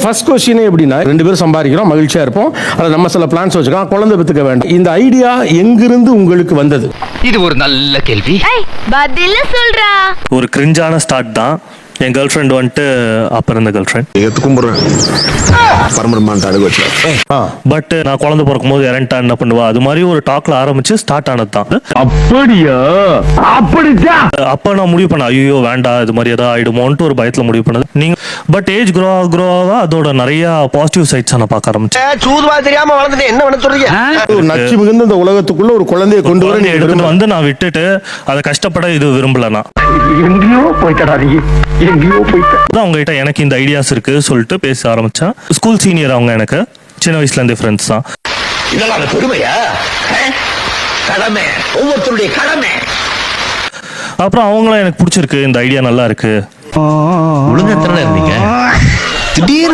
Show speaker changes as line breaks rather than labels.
First கொஸ்டினே எப்படின்னா, 2 பேரும் சம்பாதிக்கிறோம், மகிழ்ச்சியா இருப்போம், அதில் நம்ம சில பிளான்ஸ் வச்சுக்கலாம், குழந்தை பெற்றுக்க வேண்டும். இந்த ஐடியா எங்கிருந்து உங்களுக்கு வந்தது?
இது ஒரு நல்ல கேள்வி.
பதில சொல்றா.
ஒரு கிரிஞ்சான ஸ்டார்ட் தான். என் கேர்ள் ஃப்ரெண்ட் வந்துட்டு அப்ப இருந்த கேர்ள் ஃப்ரெண்ட் பட் நான் குழந்தை பிறக்கும் போது இறண்டா என்ன பண்ணுவா, அது மாதிரி ஒரு டாக்ல ஆரம்பிச்சு ஸ்டார்ட் ஆனது தான்.
அப்படியா?
அப்ப நான் முடிவு பண்ண, ஐயோ வேண்டாம், இது மாதிரி ஏதாவது ஆயிடுமோன்ட்டு ஒரு பயத்துல முடிவு பண்ணது. நீங்க பட் ஏஜ் க்ரோ ஆக அதோட நிறைய பாசிட்டிவ் சைட்ஸ் நான் பார்க்க ஆரம்பிச்சேன்.
சூதுவா தெரியாம வளர்ந்துட்டு என்ன பண்ண சொல்றீங்க?
ஒரு நச்சு மிகுந்த இந்த உலகத்துக்குள்ள ஒரு குழந்தையை கொண்டு வர
எடுத்துட்டு வந்து நான் விட்டுட்டு அதை கஷ்டப்பட இது விரும்பல. நான்
எங்கேயோ போயிட்டடா நீ, எங்கேயோ போயிட்ட.
அவங்ககிட்ட எனக்கு இந்த ஐடியாஸ் இருக்கு சொல்லிட்டு பேச ஆரம்பிச்சேன். ஸ்கூல் சீனியர் அவங்க, எனக்கு சின்ன வயசுல இருந்தே ஃப்ரெண்ட்ஸ் தான்.
இதெல்லாம் பெருமையா? கடமை, ஒவ்வொருத்தருடைய கடமை.
அப்புறம் அவங்களும் எனக்கு பிடிச்சிருக்கு, இந்த ஐடியா நல்லா இருக்கு.
ஒழுங்கா இருந்தீங்க. திடீர்னு